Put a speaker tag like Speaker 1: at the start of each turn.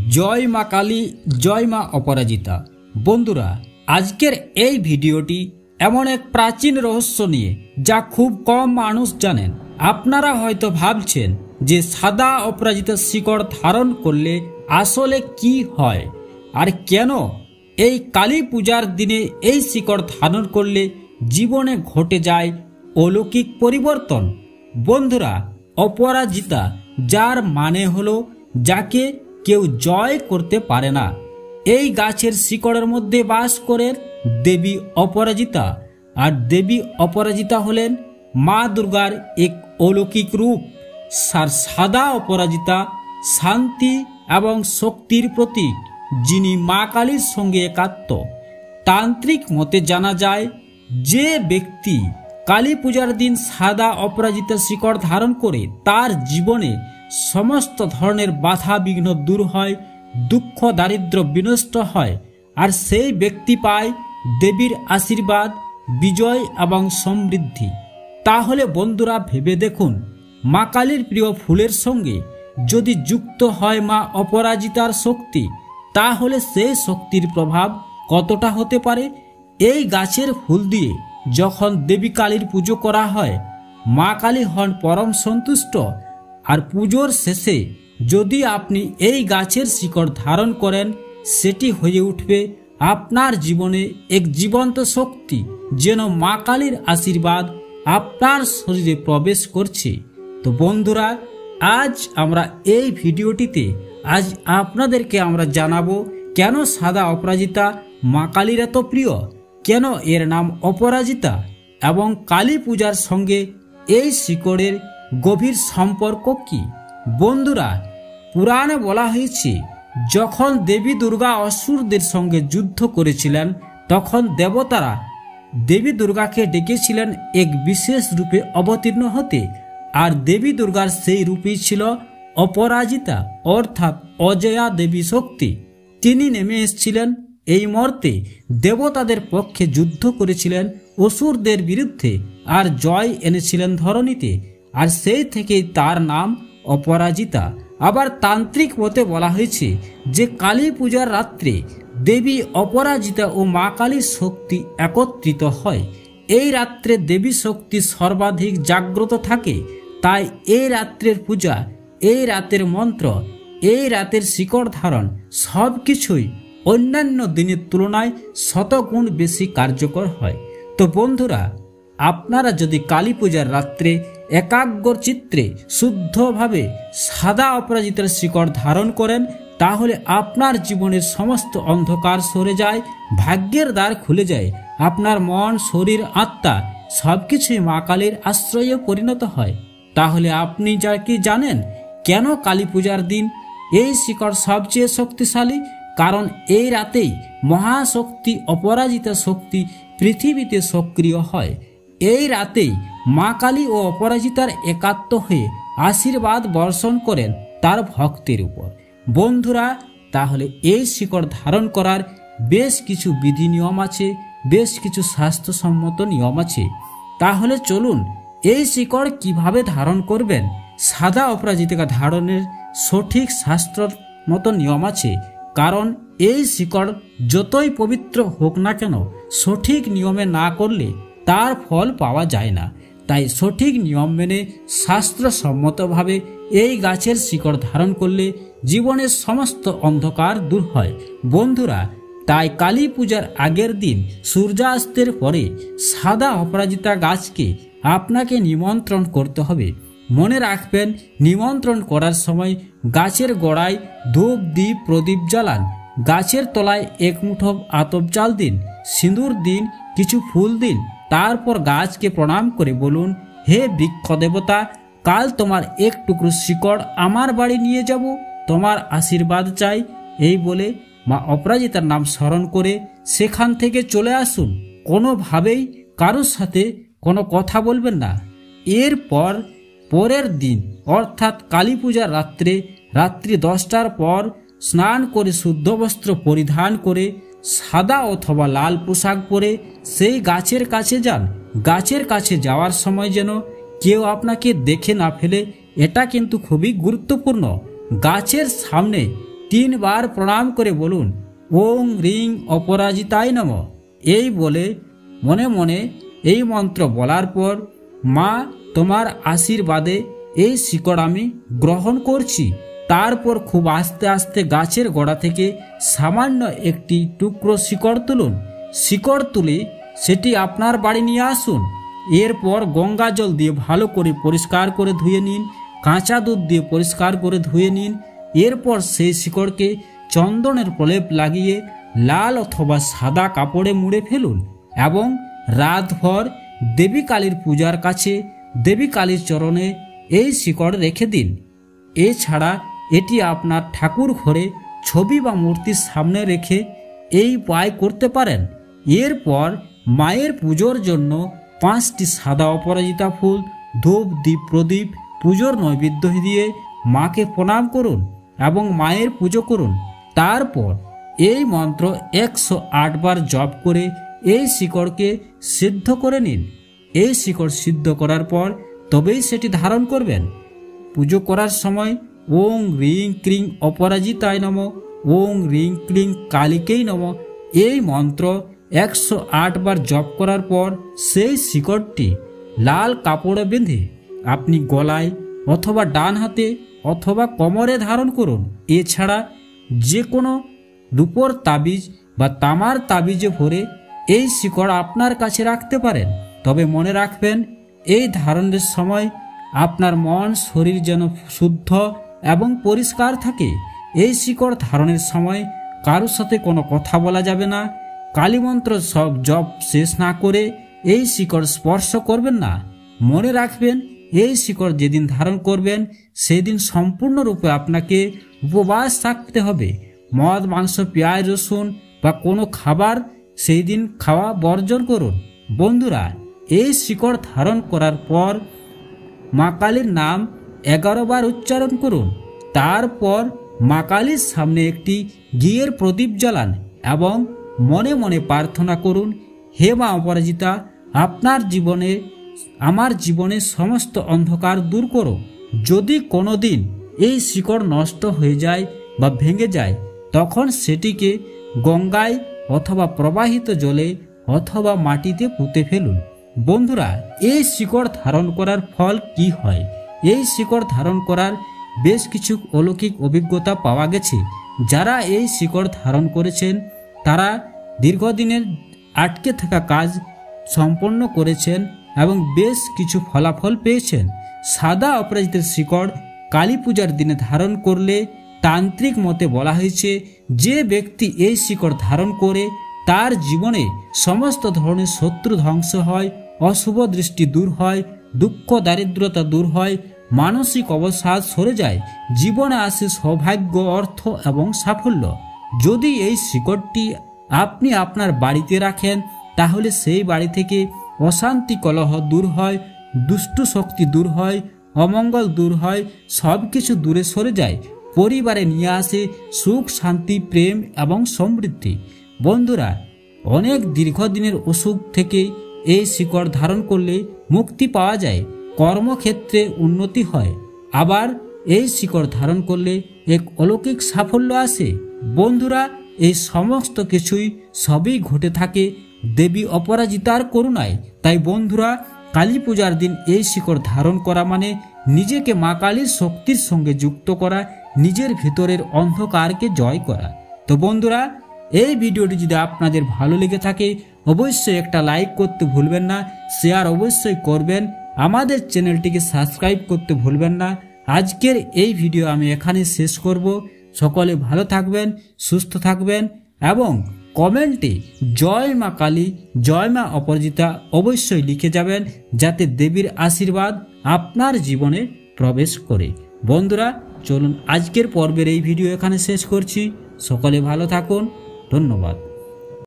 Speaker 1: জয় মা কালী, জয় মা অপরাজিতা। বন্ধুরা, আজকের এই ভিডিওটি এমন এক প্রাচীন রহস্য নিয়ে যা খুব কম মানুষ জানেন। আপনারা হয়তো ভাবছেন যে সাদা অপরাজিতা শিকড় ধারণ করলে আসলে কি হয়, আর কেন এই কালী পূজার দিনে এই শিকড় ধারণ করলে জীবনে ঘটে যায় অলৌকিক পরিবর্তন। বন্ধুরা, অপরাজিতা যার মানে হলো যাকে কেউ জয় করতে পারে না, এই গাছের শিকড়ের মধ্যে বাস করেন দেবী অপরাজিতা। আর দেবী অপরাজিতা হলেন মা দুর্গার এক অলৌকিক রূপ। সাদা অপরাজিতা শান্তি এবং শক্তির প্রতীক, যিনি মা কালীর সঙ্গে একাত্ম। তান্ত্রিক মতে জানা যায় যে ব্যক্তি কালী পূজার দিন সাদা অপরাজিতা শিকড় ধারণ করে তার জীবনে সমস্ত ধরনের বাধা বিঘ্ন দূর হয়, দুঃখ দারিদ্র বিনষ্ট হয়, আর সেই ব্যক্তি পায় দেবীর আশীর্বাদ, বিজয় এবং সমৃদ্ধি। তাহলে বন্ধুরা ভেবে দেখুন, মা কালীর প্রিয় ফুলের সঙ্গে যদি যুক্ত হয় মা অপরাজিতার শক্তি, তাহলে সেই শক্তির প্রভাব কতটা হতে পারে। এই গাছের ফুল দিয়ে যখন দেবী কালীর পুজো করা হয়, মা কালী হন পরম সন্তুষ্ট। আর পুজোর শেষে যদি আপনি এই গাছের শিকড় ধারণ করেন, সেটি হয়ে উঠবে আপনার জীবনে এক জীবন্ত শক্তি, যেন মা কালীর আশীর্বাদ আপনার শরীরে প্রবেশ করছে। তো বন্ধুরা, আজ আমরা এই ভিডিওটিতে আপনাদেরকে আমরা জানাবো কেন সাদা অপরাজিতা মা কালীর এত প্রিয়, কেন এর নাম অপরাজিতা, এবং কালী পূজার সঙ্গে এই শিকড়ের গভীর সম্পর্ক কি। বন্ধুরা, পুরাণে বলা হয়েছে যখন দেবী দুর্গা অসুরদের সঙ্গে যুদ্ধ করেছিলেন, তখন দেবতারা দেবী দুর্গাকে ডেকেছিলেন এক বিশেষ রূপে অবতীর্ণ হতে। আর দেবী দুর্গার সেই রূপই ছিল অপরাজিতা, অর্থাৎ অজয়া দেবী শক্তি। তিনি নেমে এসেছিলেন এই মর্তে, দেবতাদের পক্ষে যুদ্ধ করেছিলেন অসুরদের বিরুদ্ধে, আর জয় এনেছিলেন ধরণীতে। আর সেই থেকেই তার নাম অপরাজিতা। আবার তান্ত্রিক মতে বলা হয়েছে যে কালী পূজার রাত্রে দেবী অপরাজিতা ও মা কালীর শক্তি একত্রিত হয়। এই রাত্রে দেবী শক্তি সর্বাধিক জাগ্রত থাকে। তাই এই রাত্রের পূজা, এই রাতের মন্ত্র, এই রাতের শিকড় ধারণ সব কিছুই অন্যান্য দিনের তুলনায় শতগুণ বেশি কার্যকর হয়। তো বন্ধুরা, আপনারা যদি কালী পূজার রাত্রে একাগ্র চিত্রে শুদ্ধভাবে সাদা অপরাজিতার শিকড় ধারণ করেন, তাহলে আপনার জীবনের সমস্ত অন্ধকার সরে যায়, ভাগ্যের দ্বার খুলে যায়। আপনার মন, শরীর, আত্মা সবকিছুই মা কালীর আশ্রয়ে পরিণত হয়। তাহলে আপনি যা কি জানেন কেন কালী পূজার দিন এই শিকড় সবচেয়ে শক্তিশালী? কারণ এই রাতেই মহাশক্তি অপরাজিতা শক্তি পৃথিবীতে সক্রিয় হয়। এই রাতেই মা কালী ও অপরাজিতার একাত্ম হয়ে আশীর্বাদ বর্ষণ করেন তার ভক্তের উপর। বন্ধুরা, তাহলে এই শিকড় ধারণ করার বেশ কিছু বিধি নিয়ম আছে, বেশ কিছু স্বাস্থ্যসম্মত নিয়ম আছে। তাহলে চলুন এই শিকড় কিভাবে ধারণ করবেন। সাদা অপরাজিতা ধারণের সঠিক শাস্ত্র মতো নিয়ম আছে, কারণ এই শিকড় যতই পবিত্র হোক না কেন, সঠিক নিয়মে না করলে তার ফল পাওয়া যায় না। তাই সঠিক নিয়ম মেনে শাস্ত্রসম্মতভাবে এই গাছের শিকড় ধারণ করলে জীবনের সমস্ত অন্ধকার দূর হয়। বন্ধুরা, তাই কালী পূজার আগের দিন সূর্যাস্তের পরে সাদা অপরাজিতা গাছকে আপনাকে নিমন্ত্রণ করতে হবে। মনে রাখবেন, নিমন্ত্রণ করার সময় গাছের গোড়ায় ধূপ দ্বীপ প্রদীপ জ্বালান, গাছের তলায় এক মুঠো আতপ চাল দিন, সিঁদুর দিন, কিছু ফুল দিন। তারপর গাছকে প্রণাম করে বলুন, হে বৃক্ষ দেবতা, কাল তোমার এক টুকরো শিকড় আমার বাড়ি নিয়ে যাব, তোমার আশীর্বাদ চাই। এই বলে মা অপরাজিতার নাম স্মরণ করে সেখান থেকে চলে আসুন। কোনোভাবেই কারোর সাথে কোনো কথা বলবেন না। এরপর পরের দিন অর্থাৎ কালী পূজার রাত্রি 10টার পর স্নান করে শুদ্ধ বস্ত্র পরিধান করে সাদা অথবা লাল পোশাক পরে সেই গাছের কাছে যান। গাছের কাছে যাওয়ার সময় যেন কেউ আপনাকে দেখে না ফেলে, এটা কিন্তু খুবই গুরুত্বপূর্ণ। গাছের সামনে 3 বার প্রণাম করে বলুন ওং রিং অপরাজিতায় নমঃ। এই বলে মনে মনে এই মন্ত্র বলার পর, মা তোমার আশীর্বাদে এই শিকড় আমি গ্রহণ করছি। তারপর খুব আস্তে আস্তে গাছের গোড়া থেকে সামান্য একটি টুকরো শিকড় তুলুন। শিকড় তুলে সেটি আপনার বাড়ি নিয়ে আসুন। এরপর গঙ্গা জল দিয়ে ভালো করে পরিষ্কার করে ধুয়ে নিন, কাঁচা দুধ দিয়ে পরিষ্কার করে ধুয়ে নিন। এরপর সেই শিকড়কে চন্দনের প্রলেপ লাগিয়ে লাল অথবা সাদা কাপড়ে মুড়ে ফেলুন এবং রাতভর দেবী কালীর পূজার কাছে দেবী কালীর চরণে এই শিকড় রেখে দিন। এছাড়া এটি আপনার ঠাকুর ঘরে ছবি বা মূর্তির সামনে রেখে এই উপায় করতে পারেন। এরপর মায়ের পুজোর জন্য 5টি সাদা অপরাজিতা ফুল, ধূপ, দীপ, প্রদীপ পুজোর নৈবেদ্য দিয়ে মাকে প্রণাম করুন এবং মায়ের পুজো করুন। তারপর এই মন্ত্র 108 বার জপ করে এই শিকড়কে সিদ্ধ করে নিন। এই শিকড় সিদ্ধ করার পর তবেই সেটি ধারণ করবেন। পুজো করার সময় ওং রিং ক্রিং অপরাজিতায় নমঃ, ওং রিং ক্রিং কালিকেই নমঃ এই মন্ত্র 108 বার জপ করার পর সেই শিকড়টি লাল কাপড়ে বেঁধে আপনি গলায় অথবা ডান হাতে অথবা কোমরে ধারণ করুন। এছাড়া যে কোনো রূপোর তাবিজ বা তামার তাবিজে ভরে এই শিকড় আপনার কাছে রাখতে পারেন। তবে মনে রাখবেন, এই ধারণের সময় আপনার মন শরীর যেন শুদ্ধ এবং পরিষ্কার থাকে। এই শিকড় ধারণের সময় কারোর সাথে কোনো কথা বলা যাবে না। কালীমন্ত্র সব জপ শেষ না করে এই শিকড় স্পর্শ করবেন না। মনে রাখবেন, এই শিকড় যেদিন ধারণ করবেন সেদিন সম্পূর্ণরূপে আপনাকে উপবাস থাকতে হবে। মদ, মাংস, পেঁয়াজ, রসুন বা কোনো খাবার সেই দিন খাওয়া বর্জন করুন। বন্ধুরা, এই শিকড় ধারণ করার পর মা কালীর নাম 11 বার উচ্চারণ করুন। তারপর মা কালীর সামনে একটি ঘিয়ের প্রদীপ জ্বালান এবং মনে মনে প্রার্থনা করুন, হে মা অপরাজিতা, আপনার জীবনে আমার জীবনের সমস্ত অন্ধকার দূর করো। যদি কোনো দিন এই শিকড় নষ্ট হয়ে যায় বা ভেঙে যায়, তখন সেটিকে গঙ্গায় অথবা প্রবাহিত জলে অথবা মাটিতে পুঁতে ফেলুন। বন্ধুরা, এই শিকড় ধারণ করার ফল কি হয়? এই শিকড় ধারণ করার বেশ কিছু অলৌকিক অভিজ্ঞতা পাওয়া গেছে। যারা এই শিকড় ধারণ করেছেন তারা দীর্ঘদিনের আটকে থাকা কাজ সম্পন্ন করেছেন এবং বেশ কিছু ফলাফল পেয়েছেন। সাদা অপরাজিতের শিকড় কালী পূজার দিনে ধারণ করলে তান্ত্রিক মতে বলা হয়েছে, যে ব্যক্তি এই শিকড় ধারণ করে তার জীবনে সমস্ত ধরনের শত্রু ধ্বংস হয়, অশুভ দৃষ্টি দূর হয়, দুঃখ দারিদ্রতা দূর হয়, মানসিক অবসাদ সরে যায়, জীবনে আসে সৌভাগ্য, অর্থ এবং সাফল্য। যদি এই শিকড়টি আপনি আপনার বাড়িতে রাখেন তাহলে সেই বাড়ি থেকে অশান্তি, কলহ দূর হয়, দুষ্ট শক্তি দূর হয়, অমঙ্গল দূর হয়, সব কিছু দূরে সরে যায়, পরিবারে নিয়ে আসে সুখ, শান্তি, প্রেম এবং সমৃদ্ধি। বন্ধুরা, অনেক দীর্ঘদিনের অসুখ থেকে এই শিকড় ধারণ করলে মুক্তি পাওয়া যায়, কর্মক্ষেত্রে উন্নতি হয়, আবার এই শিকড় ধারণ করলে এক অলৌকিক সাফল্য আসে। বন্ধুরা, এই সমস্ত কিছুই সবই ঘটে থাকে দেবী অপরাজিতার করুণায়। তাই বন্ধুরা, কালী পূজার দিন এই শিকড় ধারণ করা মানে নিজেকে মা কালীর শক্তির সঙ্গে যুক্ত করা, নিজের ভিতরের অন্ধকারকে জয় করা। তো বন্ধুরা, এই ভিডিওটি যদি আপনাদের ভালো লেগে থাকে অবশ্যই একটা লাইক করতে ভুলবেন না, শেয়ার অবশ্যই করবেন, আমাদের চ্যানেলটিকে সাবস্ক্রাইব করতে ভুলবেন না। আজকের এই ভিডিও আমি এখানে শেষ করব। সকলে ভালো থাকবেন, সুস্থ থাকবেন এবং কমেন্টে জয় মা কালী, জয় মা অপরাজিতা অবশ্যই লিখে যাবেন, যাতে দেবীর আশীর্বাদ আপনার জীবনে প্রবেশ করে। বন্ধুরা, চলুন আজকের পর্বের এই ভিডিও এখানে শেষ করছি। সকলে ভালো থাকুন, ধন্যবাদ।